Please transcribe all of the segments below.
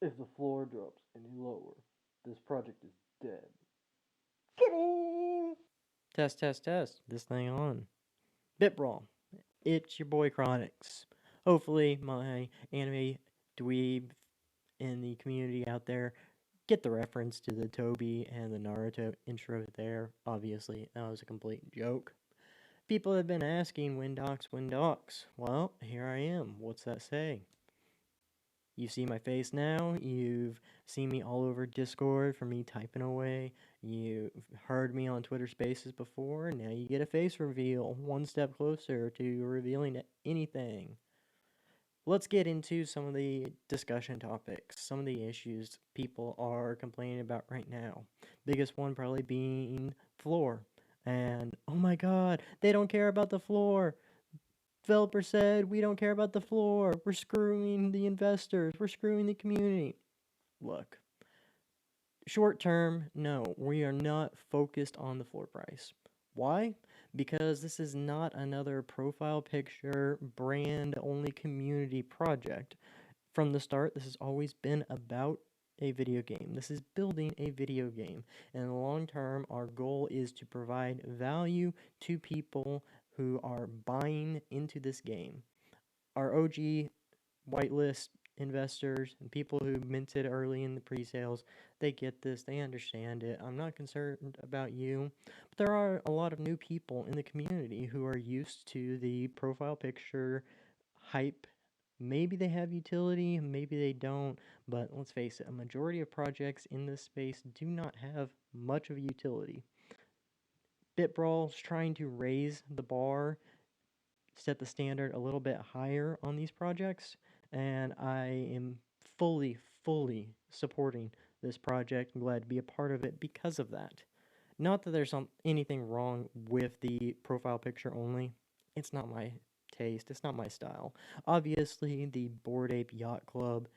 If the floor drops any lower, this project is dead. Kidding! Test, test, test. This thing on. BitBrawl. It's your boy Chronix. Hopefully, my anime dweeb in the community out there get the reference to the Toby and the Naruto intro there. Obviously, that was a complete joke. People have been asking when docs, when docs. Well, here I am. What's that say? You see my face now. You've seen me all over Discord for me typing away. You've heard me on Twitter Spaces before. Now you get a face reveal. One step closer to revealing anything. Let's get into some of the discussion topics, some of the issues people are complaining about right now. Biggest one probably being floor. And oh my god, they don't care about the floor. Developer said, we don't care about the floor. We're screwing the investors. We're screwing the community. Look, short term, no, we are not focused on the floor price. Why? Because this is not another profile picture, brand only community project. From the start, this has always been about a video game. This is building a video game. And in the long term, our goal is to provide value to people who are buying into this game. Our OG whitelist investors and people who minted early in the pre-sales, they get this, they understand it. I'm not concerned about you, but there are a lot of new people in the community who are used to the profile picture hype. Maybe they have utility, maybe they don't, but let's face it, a majority of projects in this space do not have much of a utility. BitBrawl is trying to raise the bar, set the standard a little bit higher on these projects, and I am fully supporting this project. I'm glad to be a part of it because of that. Not that there's anything wrong with the profile picture only. It's not my taste. It's not my style. Obviously, the Bored Ape Yacht Club,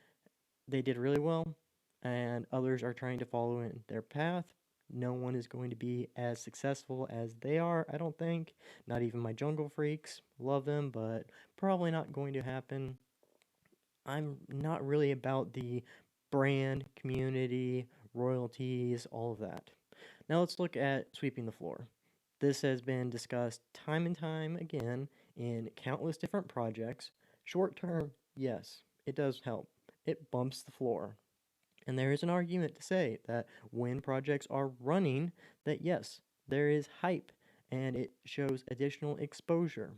they did really well, and others are trying to follow in their path. No one is going to be as successful as they are, I don't think. Not even my Jungle Freaks. Love them, but probably not going to happen. I'm not really about the brand, community, royalties, all of that. Now let's look at sweeping the floor. This has been discussed time and time again in countless different projects. Short term, yes, it does help. It bumps the floor. And there is an argument to say that when projects are running, that yes, there is hype and it shows additional exposure.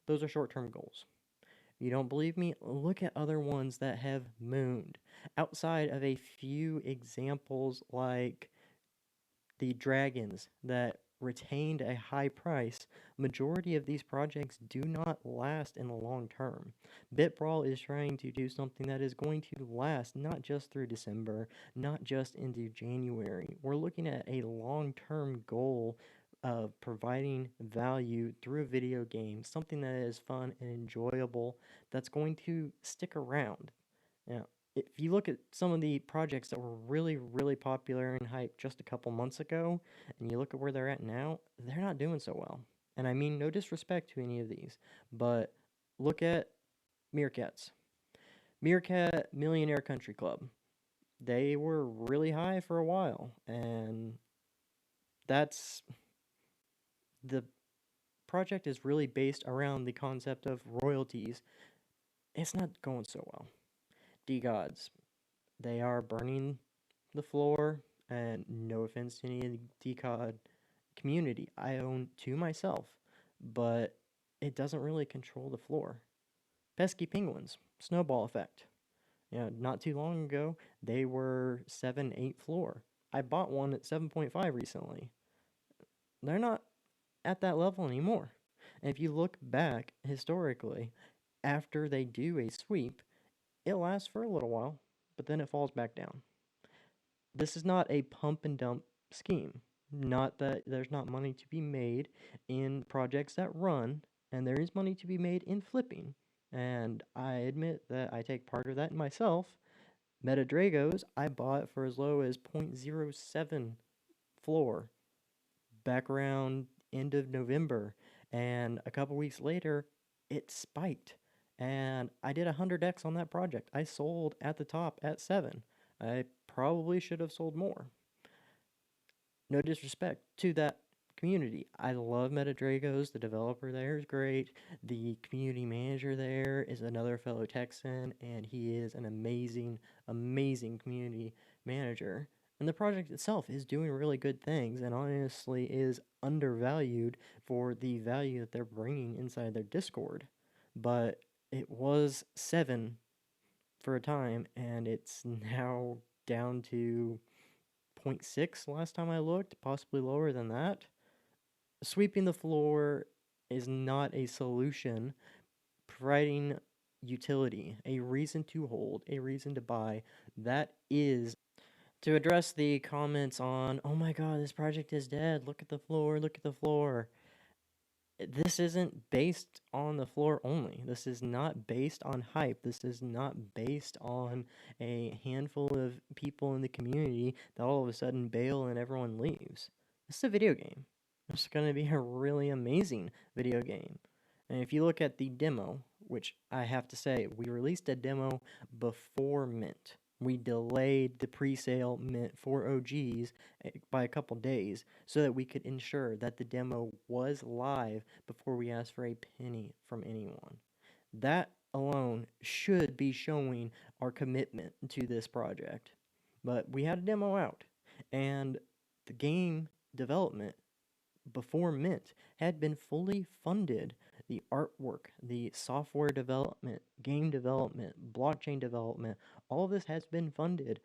Those are short-term goals. If you don't believe me, look at other ones that have mooned. Outside of a few examples like the dragons that retained a high price, majority of these projects do not last in the long term. BitBrawl is trying to do something that is going to last not just through December, not just into January. We're looking at a long-term goal of providing value through a video game, something that is fun and enjoyable, that's going to stick around. Now, if you look at some of the projects that were really popular and hyped just a couple months ago, and you look at where they're at now, they're not doing so well. And I mean no disrespect to any of these, but look at Meerkats. Meerkat Millionaire Country Club. They were really high for a while, and that's the project is really based around the concept of royalties. It's not going so well. D-Gods, they are burning the floor, and no offense to any of the DCOD community. I own two myself, but it doesn't really control the floor. Pesky Penguins, Snowball Effect. You know, not too long ago, they were 7, 8 floor. I bought one at 7.5 recently. They're not at that level anymore. And if you look back historically, after they do a sweep, it lasts for a little while, but then it falls back down. This is not a pump and dump scheme. Not that there's not money to be made in projects that run, and there is money to be made in flipping. And I admit that I take part of that myself. Metadragos, I bought for as low as 0.07 floor back around end of November, and a couple weeks later, it spiked. and I did 100x on that project. I sold at the top at 7. I probably should have sold more. No disrespect to that community. I love MetaDragos. The developer there is great. The community manager there is another fellow Texan, and he is an amazing, amazing community manager. And the project itself is doing really good things and honestly is undervalued for the value that they're bringing inside their Discord. But it was 7 for a time, and it's now down to 0.6 last time I looked, possibly lower than that. Sweeping the floor is not a solution. Providing utility, a reason to hold, a reason to buy, that is. To address the comments on, oh my god, this project is dead, look at the floor, look at the floor. This isn't based on the floor only. This is not based on hype. This is not based on a handful of people in the community that all of a sudden bail and everyone leaves. This is a video game. It's going to be a really amazing video game. And if you look at the demo, which I have to say, we released a demo before Mint. We delayed the pre-sale Mint for OGs by a couple days so that we could ensure that the demo was live before we asked for a penny from anyone. That alone should be showing our commitment to this project. But we had a demo out, and the game development before Mint had been fully funded. The artwork, the software development, game development, blockchain development, all of this has been funded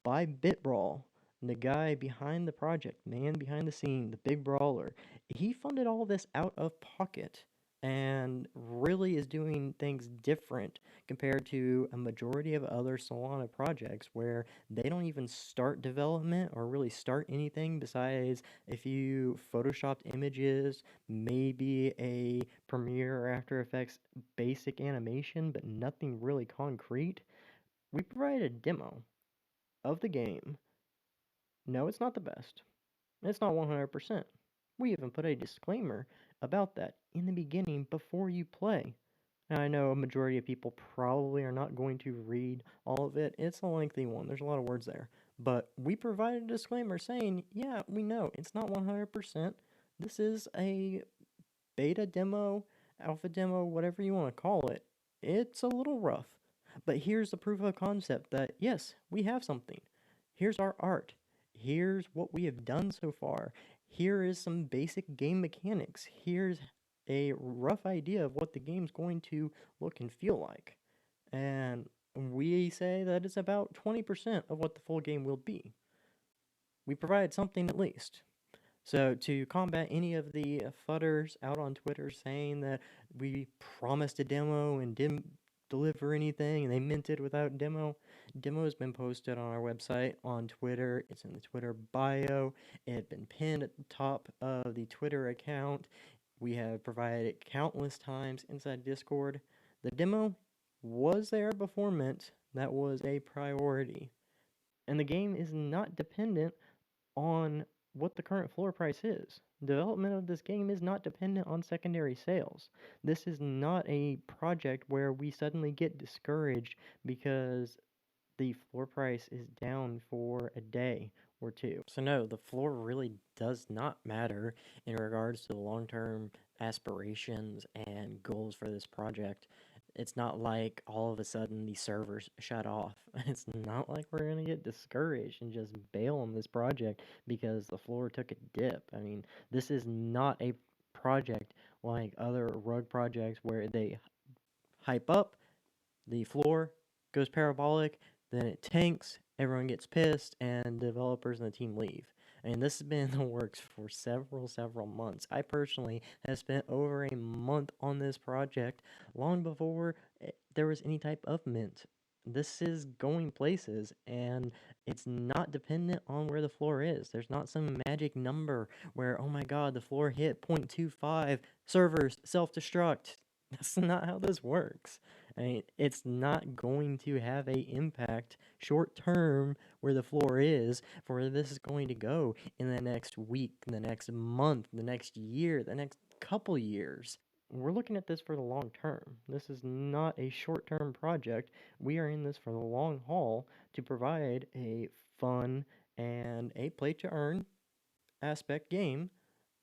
by BitBrawl, the guy behind the project, man behind the scene, the big brawler. He funded all this out of pocket and really is doing things different compared to a majority of other Solana projects where they don't even start development or really start anything besides a few photoshopped images, maybe a Premiere or After Effects basic animation, but nothing really concrete. We provided a demo of the game. No, it's not the best. It's not 100%. We even put a disclaimer about that in the beginning before you play. Now, I know a majority of people probably are not going to read all of it. It's a lengthy one. There's a lot of words there. But we provided a disclaimer saying, yeah, we know it's not 100%. This is a beta demo, alpha demo, whatever you want to call it. It's a little rough. But here's the proof of concept that, yes, we have something. Here's our art. Here's what we have done so far. Here is some basic game mechanics. Here's a rough idea of what the game's going to look and feel like. And we say that it's about 20% of what the full game will be. We provide something at least. So to combat any of the fudders out on Twitter saying that we promised a demo and didn't deliver anything and they minted without demo has been posted on our website, on Twitter. It's in the Twitter bio. It had been pinned at the top of the Twitter account. We have provided it countless times inside Discord. The demo was there before Mint. That was a priority. And the game is not dependent on what the current floor price is. Development of this game is not dependent on secondary sales. This is not a project where we suddenly get discouraged because the floor price is down for a day or two. So no, the floor really does not matter in regards to the long-term aspirations and goals for this project. It's not like all of a sudden the servers shut off. It's not like we're going to get discouraged and just bail on this project because the floor took a dip. I mean, this is not a project like other rug projects where they hype up, the floor goes parabolic, then it tanks, everyone gets pissed, and the developers and the team leave. I mean, this has been in the works for several months. I personally have spent over a month on this project long before there was any type of mint. This is going places, and it's not dependent on where the floor is. There's not some magic number where, oh my god, the floor hit 0.25, servers self-destruct. That's not how this works. I mean, it's not going to have a impact short term where the floor is for where this is going to go in the next week, the next month, the next year, the next couple years. we're looking at this for the long term. This is not a short term project. We are in this for the long haul to provide a fun and a play to earn aspect game,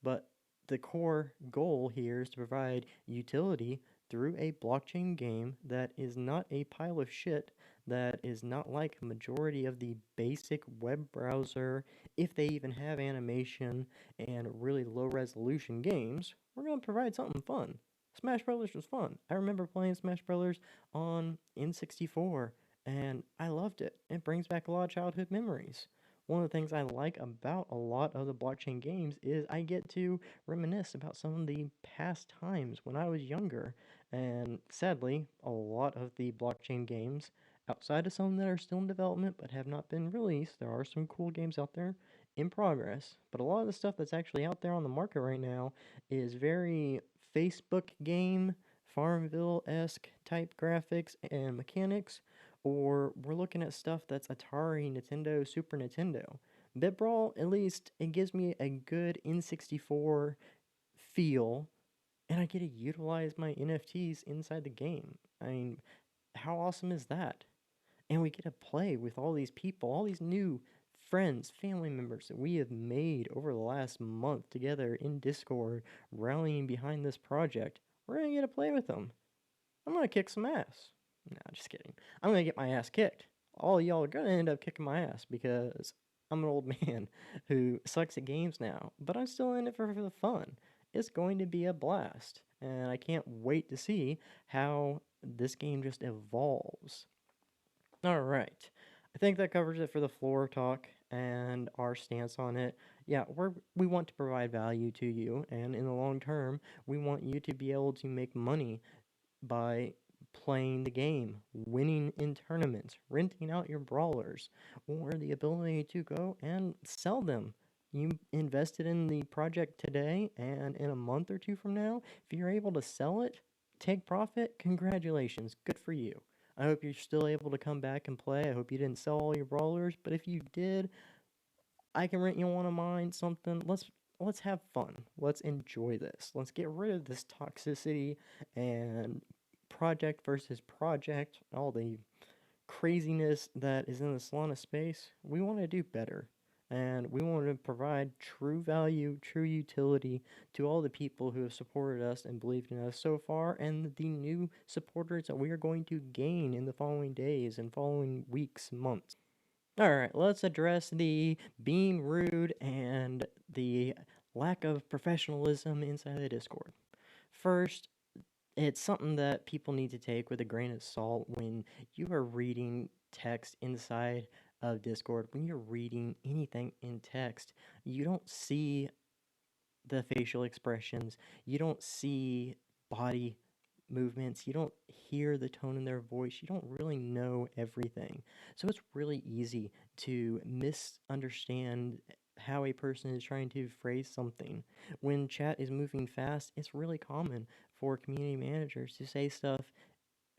but the core goal here is to provide utility through a blockchain game that is not a pile of shit, that is not like a majority of the basic web browser, if they even have animation and really low resolution games. We're going to provide something fun. Smash Brothers was fun. I remember playing Smash Brothers on N64 and I loved it. It brings back a lot of childhood memories. One of the things I like about a lot of the blockchain games is I get to reminisce about some of the past times when I was younger. And sadly, a lot of the blockchain games, outside of some that are still in development but have not been released, there are some cool games out there in progress. But a lot of the stuff that's actually out there on the market right now is very Facebook game, Farmville esque type graphics and mechanics, or we're looking at stuff that's Atari, Nintendo, Super Nintendo. BitBrawl, at least, it gives me a good N64 feel, and I get to utilize my NFTs inside the game. I mean, how awesome is that? And we get to play with all these people, all these new friends, family members that we have made over the last month together in Discord, rallying behind this project. We're gonna get to play with them. I'm gonna kick some ass. Nah, just kidding. I'm gonna get my ass kicked. All y'all are gonna end up kicking my ass because I'm an old man who sucks at games now, but I'm still in it for the fun. It's going to be a blast, and I can't wait to see how this game just evolves. All right. I think that covers it for the floor talk and our stance on it. Yeah, we want to provide value to you, and in the long term, we want you to be able to make money by playing the game, winning in tournaments, renting out your brawlers, or the ability to go and sell them. You invested in the project today, and in a month or two from now, if you're able to sell it, take profit, congratulations, good for you. I hope you're still able to come back and play. I hope you didn't sell all your brawlers, but if you did, I can rent you one of mine, something. Let's have fun. Let's enjoy this. Let's get rid of this toxicity and project versus project, all the craziness that is in the Solana space. We want to do better. And we want to provide true value, true utility to all the people who have supported us and believed in us so far, and the new supporters that we are going to gain in the following days and following weeks, months. Alright, let's address the being rude and the lack of professionalism inside the Discord. First, it's something that people need to take with a grain of salt when you are reading text inside of Discord. When you're reading anything in text, you don't see the facial expressions, you don't see body movements, you don't hear the tone in their voice, you don't really know everything. So it's really easy to misunderstand how a person is trying to phrase something. When chat is moving fast, it's really common for community managers to say stuff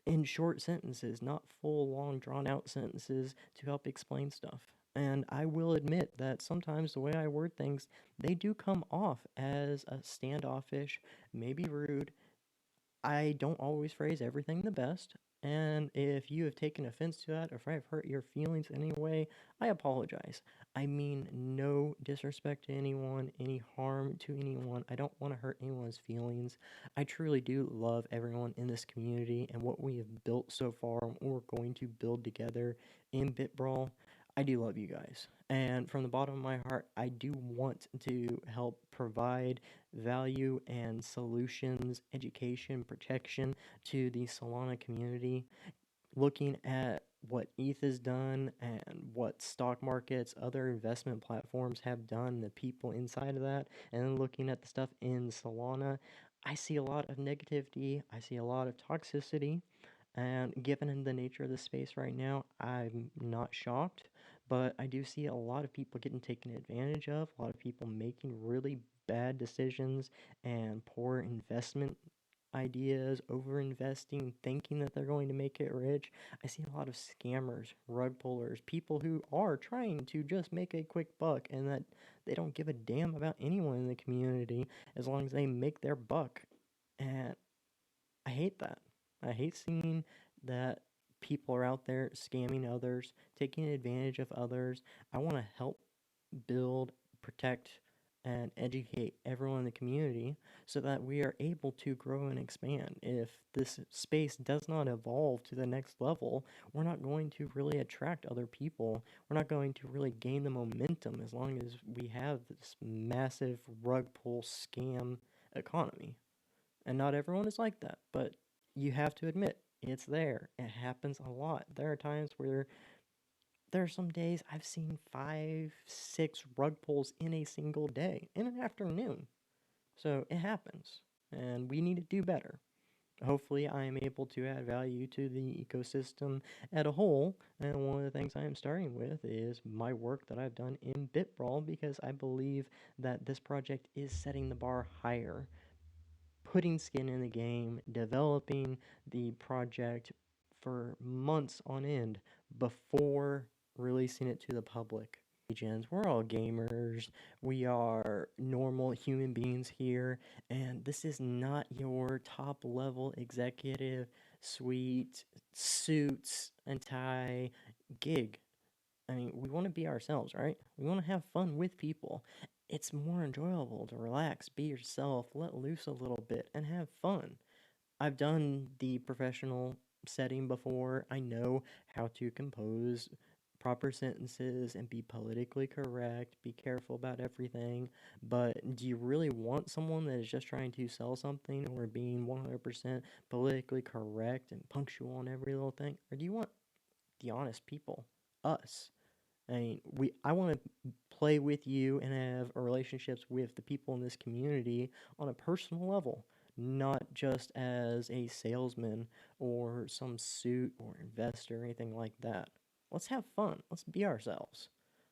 in short sentences, not full, long, drawn out sentences to help explain stuff. And I will admit that sometimes the way I word things, they do come off as a standoffish, maybe rude. I don't always phrase everything the best. And if you have taken offense to that, or if I've hurt your feelings in any way, I apologize. I mean no disrespect to anyone, any harm to anyone. I don't want to hurt anyone's feelings. I truly do love everyone in this community and what we have built so far and what we're going to build together in BitBrawl. I do love you guys. And from the bottom of my heart, I do want to help provide value and solutions, education, protection to the Solana community. Looking at what ETH has done and what stock markets, other investment platforms have done, the people inside of that, and then looking at the stuff in Solana, I see a lot of negativity, I see a lot of toxicity. And given the nature of the space right now, I'm not shocked, but I do see a lot of people getting taken advantage of, a lot of people making really bad decisions and poor investment ideas, over investing, thinking that they're going to make it rich. I see a lot of scammers, rug pullers, people who are trying to just make a quick buck and that they don't give a damn about anyone in the community as long as they make their buck. And I hate that. I hate seeing that people are out there scamming others, taking advantage of others. I want to help build, protect, and educate everyone in the community so that we are able to grow and expand. If this space does not evolve to the next level, we're not going to really attract other people. We're not going to really gain the momentum as long as we have this massive rug pull scam economy. And not everyone is like that, but you have to admit it's there. It happens a lot. There are times where there are some days I've seen 5, 6 rug pulls in a single day, in an afternoon. So it happens, and we need to do better. Hopefully, I am able to add value to the ecosystem as a whole. And one of the things I am starting with is my work that I've done in BitBrawl because I believe that this project is setting the bar higher, putting skin in the game, developing the project for months on end before releasing it to the public. We're all gamers. We are normal human beings here, and this is not your top level executive suite, suits and tie gig. I mean, we want to be ourselves, right? We want to have fun with people. It's more enjoyable to relax, be yourself, let loose a little bit, and have fun. I've done the professional setting before. I know how to compose proper sentences and be politically correct, be careful about everything. But do you really want someone that is just trying to sell something or being 100% politically correct and punctual on every little thing? Or do you want the honest people, us? I mean, I want to play with you and have relationships with the people in this community on a personal level, not just as a salesman or some suit or investor or anything like that. Let's have fun. Let's be ourselves.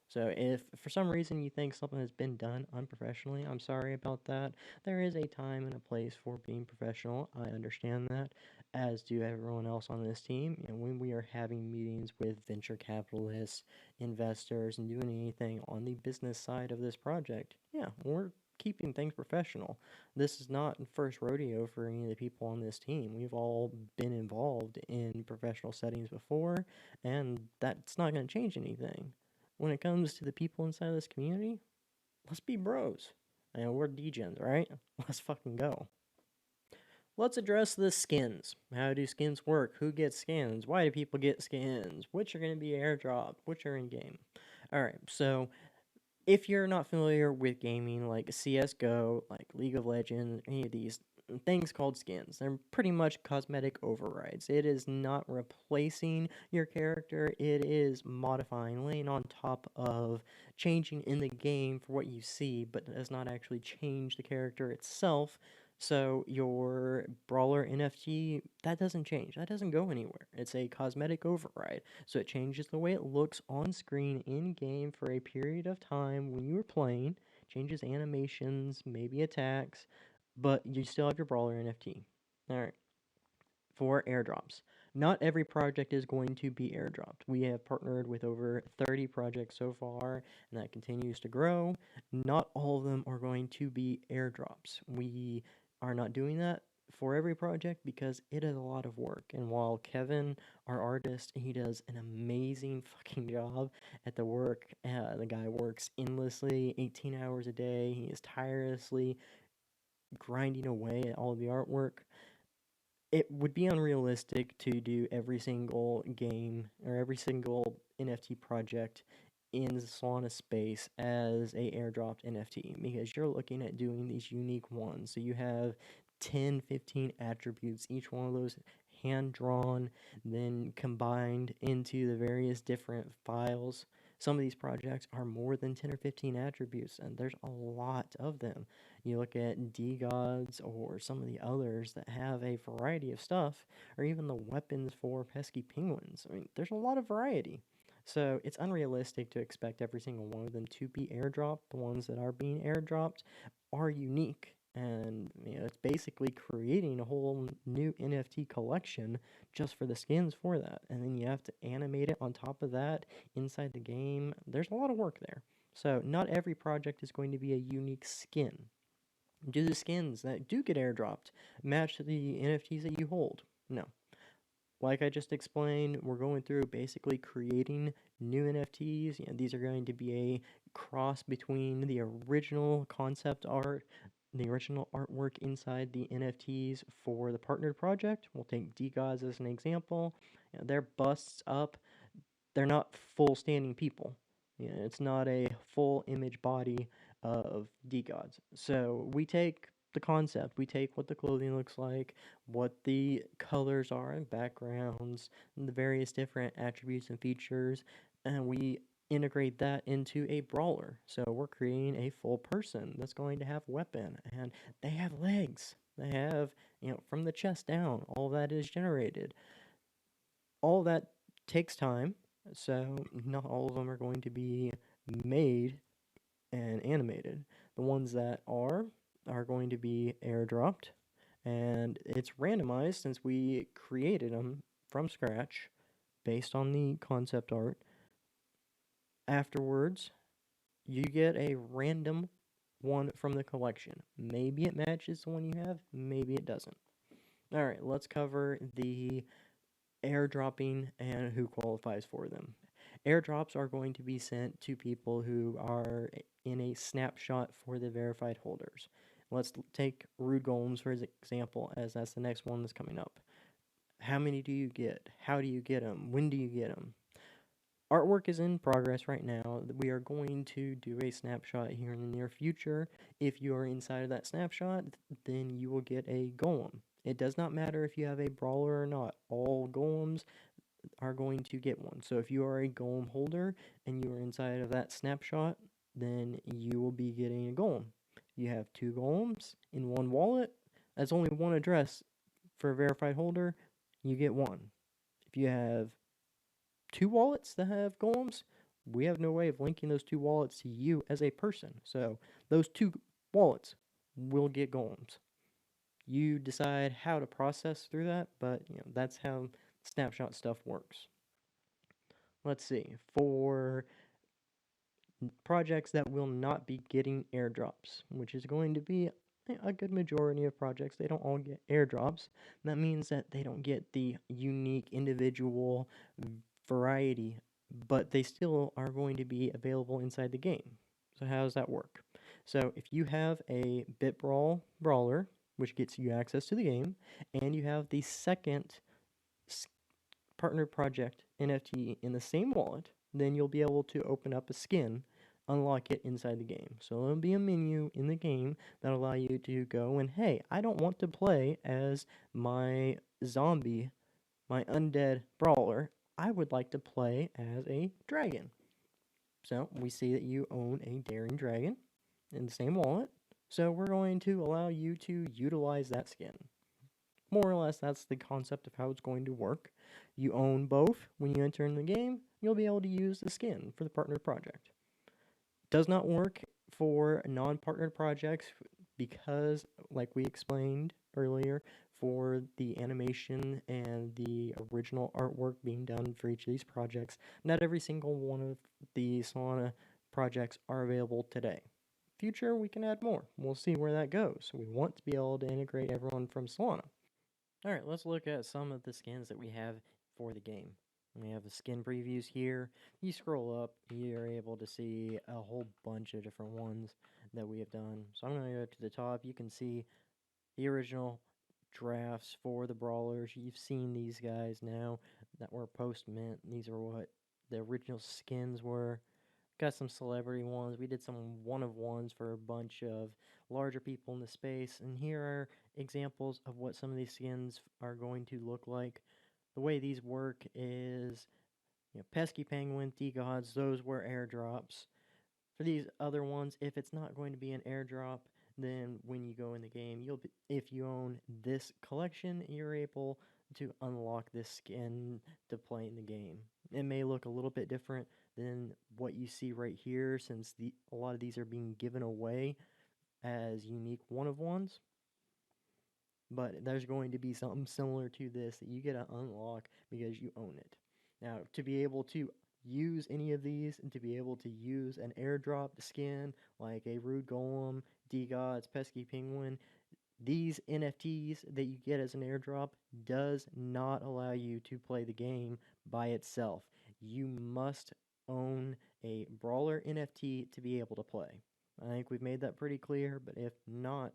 So if for some reason you think something has been done unprofessionally, I'm sorry about that. There is a time and a place for being professional. I understand that, as do everyone else on this team. And when we are having meetings with venture capitalists, investors, and doing anything on the business side of this project, yeah, we're keeping things professional. This is not the first rodeo for any of the people on this team. We've all been involved in professional settings before, and that's not going to change anything. When it comes to the people inside this community, let's be bros. And we're degens, right? Let's fucking go. Let's address the skins. How do skins work? Who gets skins? Why do people get skins? Which are going to be airdropped? Which are in game? Alright, so if you're not familiar with gaming like CSGO, like League of Legends, any of these things called skins, they're pretty much cosmetic overrides. It is not replacing your character, it is modifying, laying on top of changing in the game for what you see, but does not actually change the character itself. So your Brawler NFT, that doesn't change. That doesn't go anywhere. It's a cosmetic override. So it changes the way it looks on screen in game for a period of time when you are playing, changes animations, maybe attacks, but you still have your Brawler NFT. Alright, for airdrops. Not every project is going to be airdropped. We have partnered with over 30 projects so far, and that continues to grow. Not all of them are going to be airdrops. We are not doing that for every project because it is a lot of work. And while Kevin, our artist, he does an amazing fucking job at the work. The guy works endlessly, 18 hours a day. He is tirelessly grinding away at all the artwork. It would be unrealistic to do every single game or every single NFT project in the Solana space as a airdropped NFT because you're looking at doing these unique ones. So you have 10, 15 attributes, each one of those hand drawn, then combined into the various different files. Some of these projects are more than 10 or 15 attributes, and there's a lot of them. You look at D-Gods or some of the others that have a variety of stuff, or even the weapons for pesky penguins. I mean, there's a lot of variety. So it's unrealistic to expect every single one of them to be airdropped. The ones that are being airdropped are unique. And it's basically creating a whole new NFT collection just for the skins for that. And then you have to animate it on top of that inside the game. There's a lot of work there. So not every project is going to be a unique skin. Do the skins that do get airdropped match the NFTs that you hold? No. Like I just explained, we're going through basically creating new NFTs. These are going to be a cross between the original concept art, the original artwork inside the NFTs for the partnered project. We'll take DGods as an example. Their busts up, they're not full standing people. It's not a full image body of DGods. So we take the concept, we take what the clothing looks like, what the colors are and backgrounds, and the various different attributes and features, and we integrate that into a brawler. So we're creating a full person that's going to have weapon, and they have legs. They have, from the chest down, all that is generated. All that takes time, so not all of them are going to be made and animated. The ones that are going to be airdropped, and it's randomized since we created them from scratch based on the concept art. Afterwards, you get a random one from the collection. Maybe it matches the one you have, maybe it doesn't. All right, let's cover the airdropping and who qualifies for them. Airdrops are going to be sent to people who are in a snapshot for the verified holders. Let's take Rude Golems for example, as that's the next one that's coming up. How many do you get? How do you get them? When do you get them? Artwork is in progress right now. We are going to do a snapshot here in the near future. If you are inside of that snapshot, then you will get a golem. It does not matter if you have a brawler or not. All golems are going to get one. So if you are a golem holder and you are inside of that snapshot, then you will be getting a golem. You have 2 golems in one wallet. That's only one address for a verified holder. You get 1. If you have 2 wallets that have golems, we have no way of linking those 2 wallets to you as a person. So those 2 wallets will get golems. You decide how to process through that, but that's how snapshot stuff works. Let's see. For projects that will not be getting airdrops, which is going to be a good majority of projects, they don't all get airdrops. That means that they don't get the unique individual variety, but they still are going to be available inside the game. So how does that work? So if you have a BitBrawl brawler, which gets you access to the game, and you have the second partner project NFT in the same wallet, then you'll be able to open up a skin, unlock it inside the game. So there'll be a menu in the game that'll allow you to go and, hey, I don't want to play as my zombie, my undead brawler. I would like to play as a dragon. So we see that you own a daring dragon in the same wallet. So we're going to allow you to utilize that skin. More or less, that's the concept of how it's going to work. You own both. When you enter in the game, you'll be able to use the skin for the partnered project. Does not work for non-partnered projects because, like we explained earlier, for the animation and the original artwork being done for each of these projects, not every single one of the Solana projects are available today. Future, we can add more. We'll see where that goes. We want to be able to integrate everyone from Solana. Alright, let's look at some of the skins that we have for the game. We have the skin previews here. You scroll up, you're able to see a whole bunch of different ones that we have done. So I'm going to go to the top. You can see the original drafts for the brawlers. You've seen these guys now that were post-mint. These are what the original skins were. Got some celebrity ones. We did some one-of-ones for a bunch of larger people in the space. And here are examples of what some of these skins are going to look like. The way these work is, Pesky Penguin, DGods, those were airdrops. For these other ones, if it's not going to be an airdrop, then when you go in the game, if you own this collection, you're able to unlock this skin to play in the game. It may look a little bit different than what you see right here, since a lot of these are being given away as unique one-of-ones. But there's going to be something similar to this that you get to unlock because you own it. Now, to be able to use any of these to be able to use an airdrop skin like a Rude Golem, D-Gods, Pesky Penguin, these NFTs that you get as an airdrop does not allow you to play the game by itself. You must own a Brawler NFT to be able to play. I think we've made that pretty clear, but if not,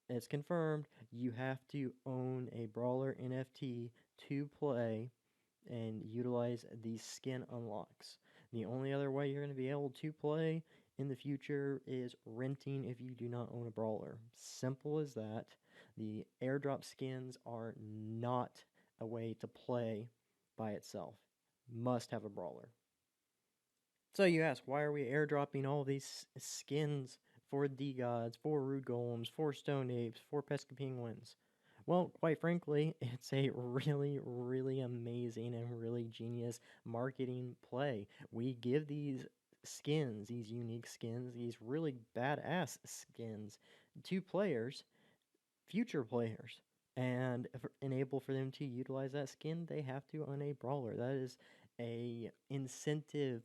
it's confirmed you have to own a Brawler NFT to play and utilize these skin unlocks. The only other way you're going to be able to play in the future is renting if you do not own a Brawler. Simple as that. The airdrop skins are not a way to play by itself. Must have a Brawler. So you ask, why are we airdropping all these skins for D-Gods, for Rude Golems, for Stone Apes, for Pesca Penguins? Well, quite frankly, it's a really, really amazing and really genius marketing play. We give these skins, these unique skins, these really badass skins to players, future players, and enable for them to utilize that skin, they have to own a Brawler. That is a incentive.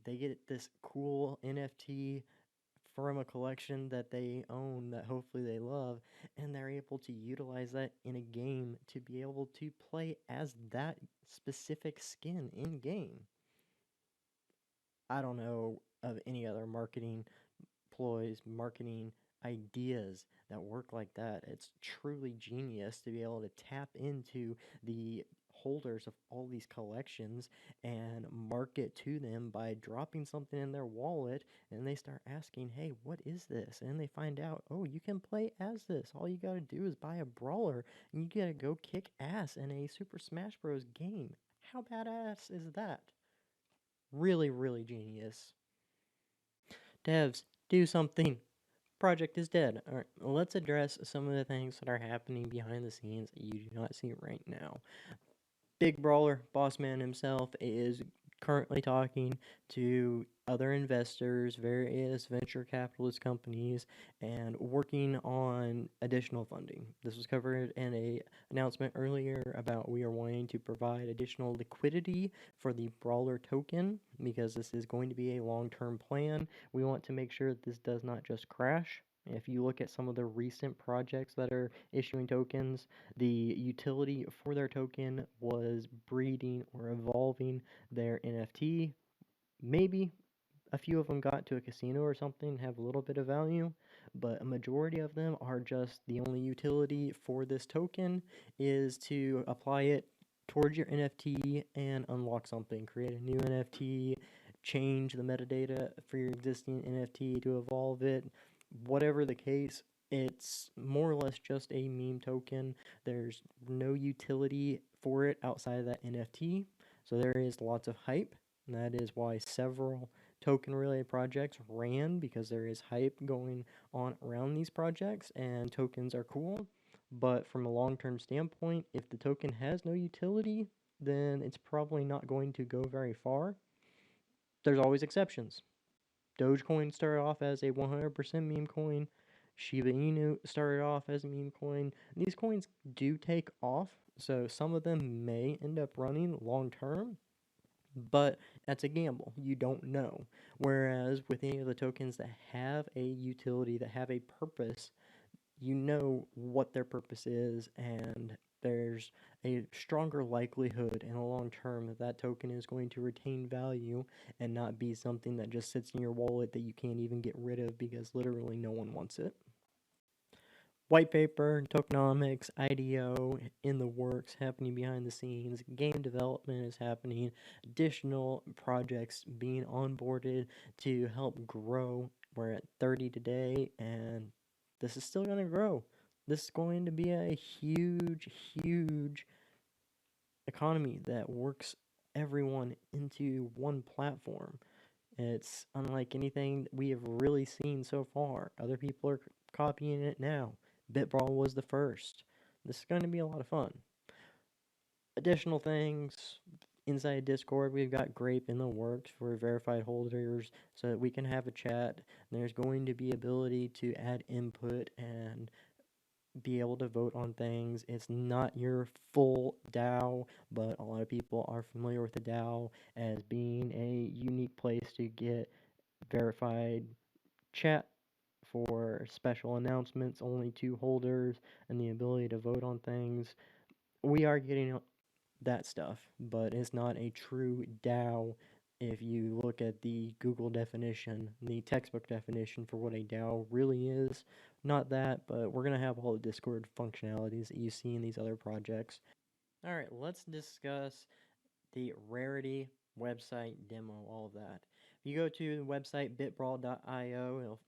They get this cool NFT from a collection that they own that hopefully they love, and they're able to utilize that in a game to be able to play as that specific skin in game. I don't know of any other marketing ploys, marketing ideas that work like that. It's truly genius to be able to tap into the holders of all these collections and market to them by dropping something in their wallet, and they start asking, hey, what is this? And they find out, oh, you can play as this. All you gotta do is buy a Brawler and you gotta go kick ass in a Super Smash Bros. Game. How badass is that? Really, really genius. Devs, do something. Project is dead. All right, let's address some of the things that are happening behind the scenes that you do not see right now. Big Brawler, boss man himself, is currently talking to other investors, various venture capitalist companies, and working on additional funding. This was covered in a announcement earlier about we are wanting to provide additional liquidity for the Brawler token because this is going to be a long-term plan. We want to make sure that this does not just crash. If you look at some of the recent projects that are issuing tokens, the utility for their token was breeding or evolving their NFT. Maybe a few of them got to a casino or something, have a little bit of value, but a majority of them are just the only utility for this token is to apply it towards your NFT and unlock something. Create a new NFT, change the metadata for your existing NFT to evolve it. Whatever the case, it's more or less just a meme token. There's no utility for it outside of that NFT. So there is lots of hype. And that is why several token related projects ran, because there is hype going on around these projects and tokens are cool. But from a long term standpoint, if the token has no utility, then it's probably not going to go very far. There's always exceptions. Dogecoin started off as a 100% meme coin. Shiba Inu started off as a meme coin. These coins do take off, so some of them may end up running long term, but that's a gamble. You don't know. Whereas with any of the tokens that have a utility, that have a purpose, you know what their purpose is, and there's a stronger likelihood in the long term that that token is going to retain value and not be something that just sits in your wallet that you can't even get rid of because literally no one wants it. White paper, tokenomics, IDO in the works, happening behind the scenes. Game development is happening. Additional projects being onboarded to help grow. We're at 30 today, and this is still going to grow. This is going to be a huge, huge economy that works everyone into one platform. It's unlike anything we have really seen so far. Other people are copying it now. BitBrawl was the first. This is going to be a lot of fun. Additional things inside Discord, we've got Grape in the works for verified holders so that we can have a chat. There's going to be ability to add input and be able to vote on things. It's not your full DAO, but a lot of people are familiar with the DAO as being a unique place to get verified chat for special announcements only to holders and the ability to vote on things. We are getting that stuff, but it's not a true DAO. If you look at the Google definition, the textbook definition for what a DAO really is, not that, but we're going to have all the Discord functionalities that you see in these other projects. All right, let's discuss the Rarity website demo, all of that. If you go to the website bitbrawl.io, it'll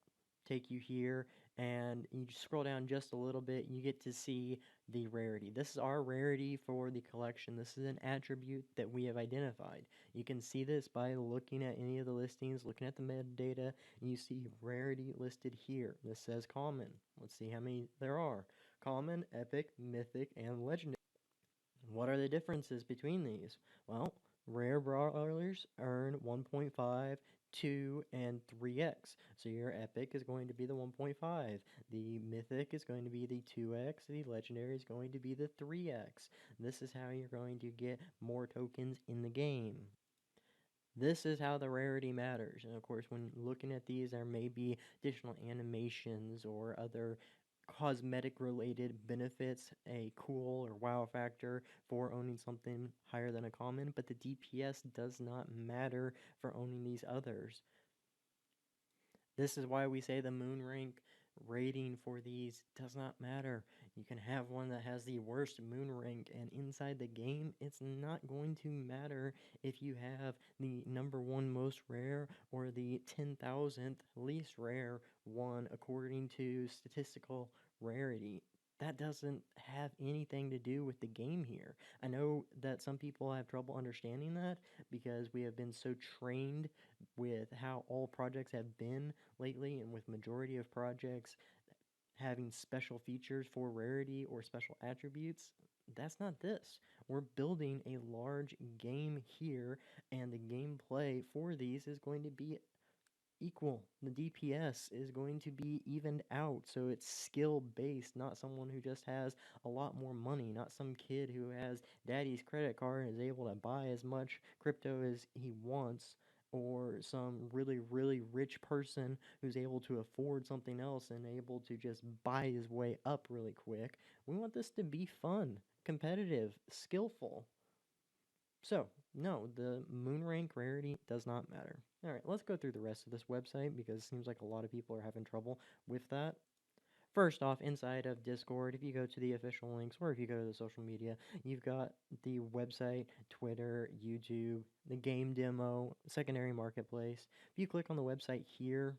take you here, and you scroll down just a little bit, you get to see the rarity. This is our rarity for the collection. This is an attribute that we have identified. You can see this by looking at any of the listings, looking at the metadata, and you see rarity listed here. This says common. Let's see how many there are. Common, epic, mythic, and legendary. What are the differences between these? Well, rare brawlers earn 1.5, 2, and 3x. So your epic is going to be the 1.5. The mythic is going to be the 2x. The legendary is going to be the 3x. This is how you're going to get more tokens in the game. This is how the rarity matters. And of course, when looking at these, there may be additional animations or other cosmetic related benefits, a cool or wow factor for owning something higher than a common, but the DPS does not matter for owning these others. This is why we say the moon rank rating for these does not matter. You can have one that has the worst moon rank, and inside the game, it's not going to matter if you have the number one most rare or the 10,000th least rare one according to statistical rarity. That doesn't have anything to do with the game here. I know that some people have trouble understanding that because we have been so trained with how all projects have been lately, and with majority of projects having special features for rarity or special attributes. That's not this. We're building a large game here, and the gameplay for these is going to be equal. The DPS is going to be evened out, so it's skill based, not someone who just has a lot more money, not some kid who has daddy's credit card and is able to buy as much crypto as he wants, or some really, really rich person who's able to afford something else and able to just buy his way up really quick. We want this to be fun, competitive, skillful. So, no, the moon rank rarity does not matter. All right, let's go through the rest of this website because it seems like a lot of people are having trouble with that. First off, inside of Discord, if you go to the official links or if you go to the social media, you've got the website, Twitter, YouTube, the game demo, secondary marketplace. If you click on the website here,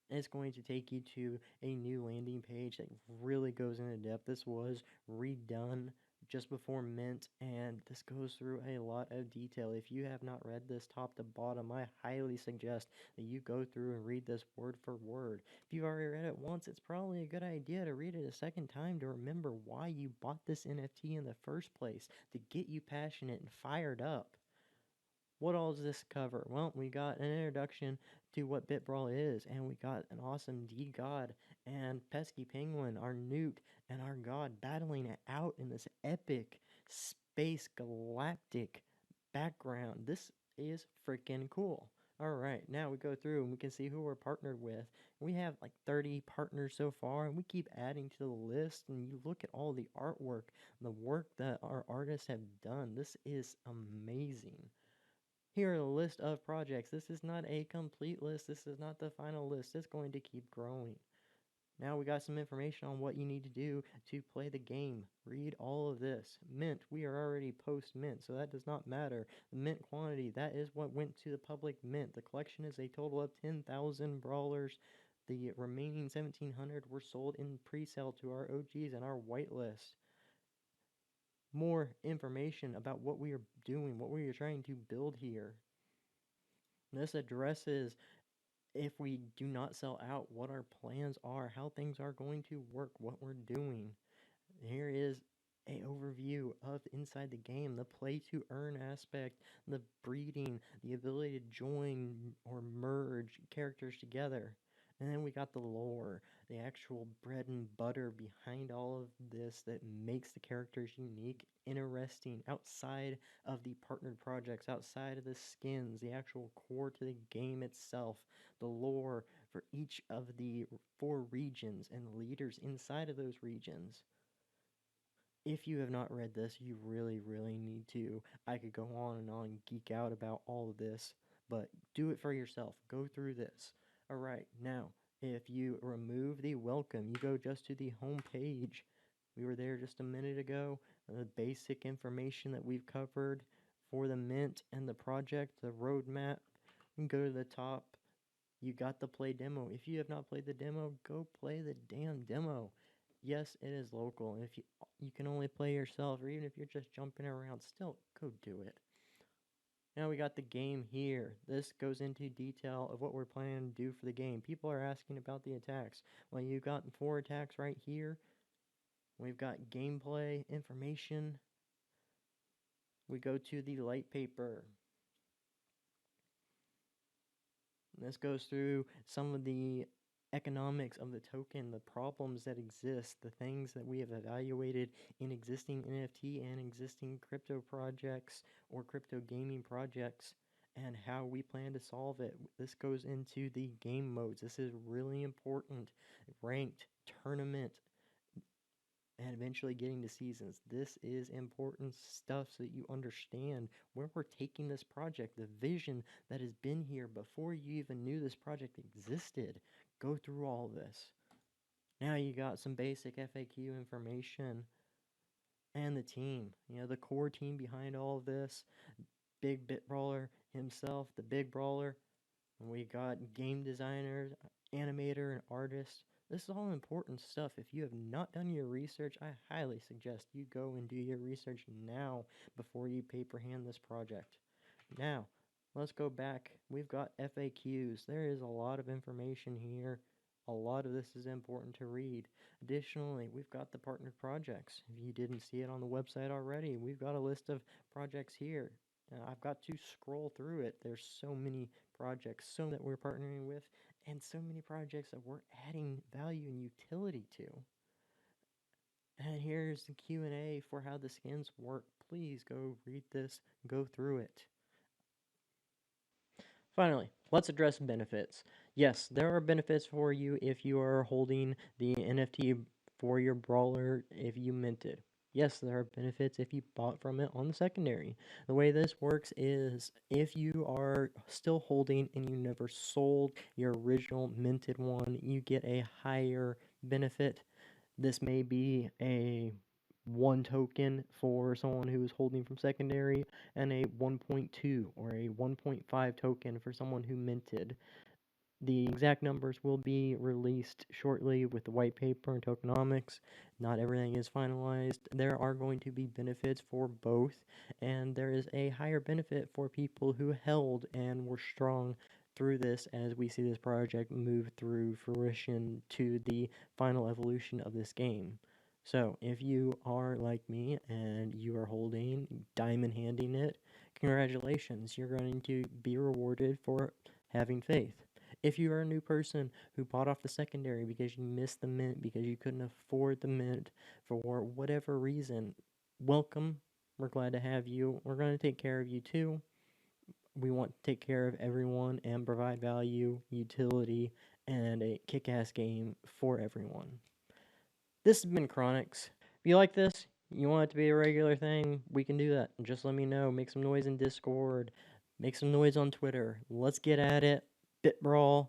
it's going to take you to a new landing page that really goes into depth. This was redone just before Mint, and this goes through a lot of detail. If you have not read this top to bottom, I highly suggest that you go through and read this word for word. If you've already read it once, it's probably a good idea to read it a second time to remember why you bought this NFT in the first place, to get you passionate and fired up. What all does this cover? Well, we got an introduction to what BitBrawl is, and we got an awesome D-God and Pesky Penguin, our newt, and our god battling it out in this epic space galactic background. This is freaking cool. All right, now we go through and we can see who we're partnered with. We have like 30 partners so far, and we keep adding to the list. And you look at all the artwork, the work that our artists have done. This is amazing. Here are the list of projects. This is not a complete list. This is not the final list. It's going to keep growing. Now we got some information on what you need to do to play the game. Read all of this. Mint, we are already post mint, so that does not matter. The mint quantity, that is what went to the public mint. The collection is a total of 10,000 brawlers. The remaining 1,700 were sold in pre-sale to our OGs and our whitelist. More information about what we are doing, what we are trying to build here. This addresses, if we do not sell out, what our plans are, how things are going to work, what we're doing. Here is a overview of inside the game, the play to earn aspect, the breeding, the ability to join or merge characters together. And then we got the lore, the actual bread and butter behind all of this that makes the characters unique, interesting, outside of the partnered projects, outside of the skins, the actual core to the game itself, the lore for each of the 4 regions and leaders inside of those regions. If you have not read this, you really, really need to. I could go on and geek out about all of this, but do it for yourself. Go through this. All right, now, if you remove the welcome, you go just to the home page. We were there just a minute ago. The basic information that we've covered for the mint and the project, the roadmap. You can go to the top. You got the play demo. If you have not played the demo, go play the damn demo. Yes, it is local, and if you can only play yourself, or even if you're just jumping around, still go do it. Now we got the game here. This goes into detail of what we're planning to do for the game. People are asking about the attacks. Well, you got 4 attacks right here. We've got gameplay information. We go to the light paper. This goes through some of the economics of the token, the problems that exist, the things that we have evaluated in existing NFT and existing crypto projects or crypto gaming projects, and how we plan to solve it. This goes into the game modes. This is really important. Ranked, tournament, and eventually getting to seasons. This is important stuff so that you understand where we're taking this project, the vision that has been here before you even knew this project existed. Go through all this. Now you got some basic FAQ information and the team, the core team behind all of this. Big BitBrawler himself, the big brawler. We got game designers, animator, and artists. This is all important stuff. If you have not done your research, I highly suggest you go and do your research now before you paper hand this project. Now, let's go back. We've got FAQs. There is a lot of information here. A lot of this is important to read. Additionally, we've got the partnered projects. If you didn't see it on the website already, we've got a list of projects here. I've got to scroll through it. There's so many projects, so that we're partnering with, and so many projects that we're adding value and utility to. And here's the Q&A for how the skins work. Please go read this, go through it. Finally, let's address benefits. Yes, there are benefits for you if you are holding the NFT for your brawler if you minted. Yes, there are benefits if you bought from it on the secondary. The way this works is if you are still holding and you never sold your original minted one, you get a higher benefit. This may be a 1 token for someone who is holding from secondary, and a 1.2 or a 1.5 token for someone who minted. The exact numbers will be released shortly with the white paper and tokenomics. Not everything is finalized. There are going to be benefits for both, and there is a higher benefit for people who held and were strong through this as we see this project move through fruition to the final evolution of this game. So if you are like me and you are holding, diamond handing it, congratulations, you're going to be rewarded for having faith. If you are a new person who bought off the secondary because you missed the mint, because you couldn't afford the mint for whatever reason, welcome. We're glad to have you. We're going to take care of you too. We want to take care of everyone and provide value, utility, and a kick-ass game for everyone. This has been Chronics. If you like this, you want it to be a regular thing, we can do that. Just let me know. Make some noise in Discord. Make some noise on Twitter. Let's get at it. BitBrawl.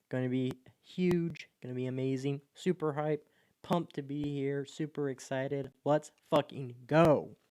Going to be huge. Going to be amazing. Super hype. Pumped to be here. Super excited. Let's fucking go.